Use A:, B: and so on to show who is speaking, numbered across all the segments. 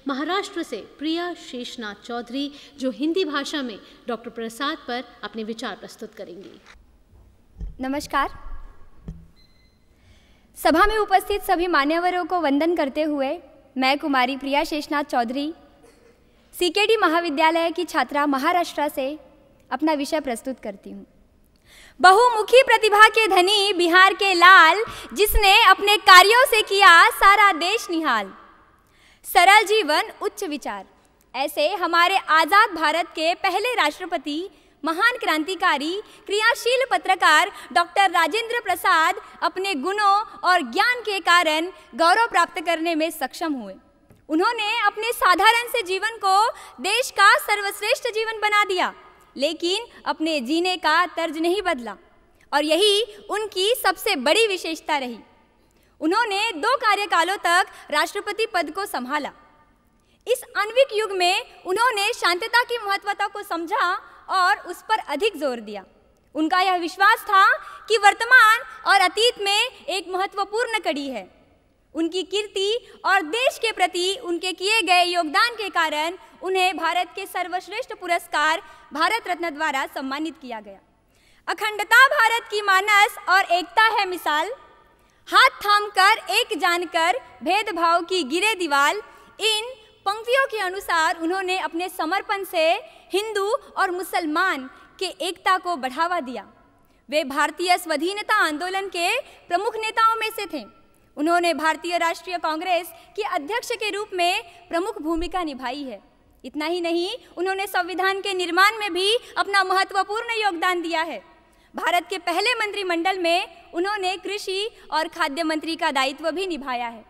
A: महाराष्ट्र से प्रिया शेषनाथ चौधरी, जो हिंदी भाषा में डॉक्टर प्रसाद पर अपने विचार प्रस्तुत करेंगी।
B: नमस्कार। सभा में उपस्थित सभी मान्यवरों को वंदन करते हुए मैं कुमारी प्रिया शेषनाथ चौधरी, सीकेडी महाविद्यालय की छात्रा, महाराष्ट्र से अपना विषय प्रस्तुत करती हूँ। बहुमुखी प्रतिभा के धनी बिहार के लाल, जिसने अपने कार्यों से किया सारा देश निहाल। सरल जीवन उच्च विचार, ऐसे हमारे आज़ाद भारत के पहले राष्ट्रपति, महान क्रांतिकारी, क्रियाशील पत्रकार डॉक्टर राजेंद्र प्रसाद अपने गुणों और ज्ञान के कारण गौरव प्राप्त करने में सक्षम हुए। उन्होंने अपने साधारण से जीवन को देश का सर्वश्रेष्ठ जीवन बना दिया, लेकिन अपने जीने का तर्ज नहीं बदला, और यही उनकी सबसे बड़ी विशेषता रही। उन्होंने 2 कार्यकालों तक राष्ट्रपति पद को संभाला। इस आणविक युग में उन्होंने शांतता की महत्वता को समझा और उस पर अधिक जोर दिया। उनका यह विश्वास था कि वर्तमान और अतीत में एक महत्वपूर्ण कड़ी है। उनकी कीर्ति और देश के प्रति उनके किए गए योगदान के कारण उन्हें भारत के सर्वश्रेष्ठ पुरस्कार भारत रत्न द्वारा सम्मानित किया गया। अखंडता भारत की मानस और एकता है मिसाल, हाथ थामकर एक जानकर भेदभाव की गिरे दीवाल। इन पंक्तियों के अनुसार उन्होंने अपने समर्पण से हिंदू और मुसलमान के एकता को बढ़ावा दिया। वे भारतीय स्वाधीनता आंदोलन के प्रमुख नेताओं में से थे। उन्होंने भारतीय राष्ट्रीय कांग्रेस के अध्यक्ष के रूप में प्रमुख भूमिका निभाई है। इतना ही नहीं, उन्होंने संविधान के निर्माण में भी अपना महत्वपूर्ण योगदान दिया है। भारत के पहले मंत्रिमंडल में उन्होंने कृषि और खाद्य मंत्री का दायित्व भी निभाया है।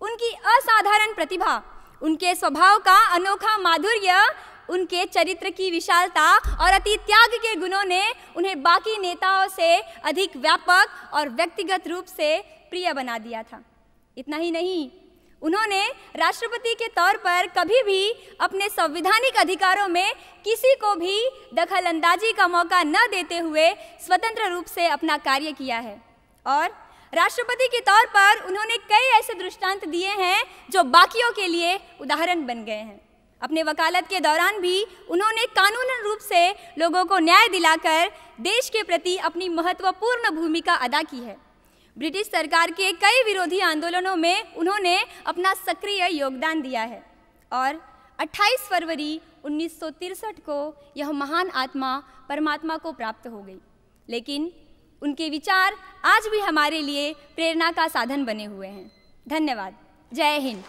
B: उनकी असाधारण प्रतिभा, उनके स्वभाव का अनोखा माधुर्य, उनके चरित्र की विशालता और अति त्याग के गुणों ने उन्हें बाकी नेताओं से अधिक व्यापक और व्यक्तिगत रूप से प्रिय बना दिया था। इतना ही नहीं, उन्होंने राष्ट्रपति के तौर पर कभी भी अपने संवैधानिक अधिकारों में किसी को भी दखलंदाजी का मौका न देते हुए स्वतंत्र रूप से अपना कार्य किया है। और राष्ट्रपति के तौर पर उन्होंने कई ऐसे दृष्टांत दिए हैं जो बाकियों के लिए उदाहरण बन गए हैं। अपने वकालत के दौरान भी उन्होंने कानूनन रूप से लोगों को न्याय दिलाकर देश के प्रति अपनी महत्वपूर्ण भूमिका अदा की है। ब्रिटिश सरकार के कई विरोधी आंदोलनों में उन्होंने अपना सक्रिय योगदान दिया है। और 28 फरवरी 1963 को यह महान आत्मा परमात्मा को प्राप्त हो गई, लेकिन उनके विचार आज भी हमारे लिए प्रेरणा का साधन बने हुए हैं। धन्यवाद। जय हिंद।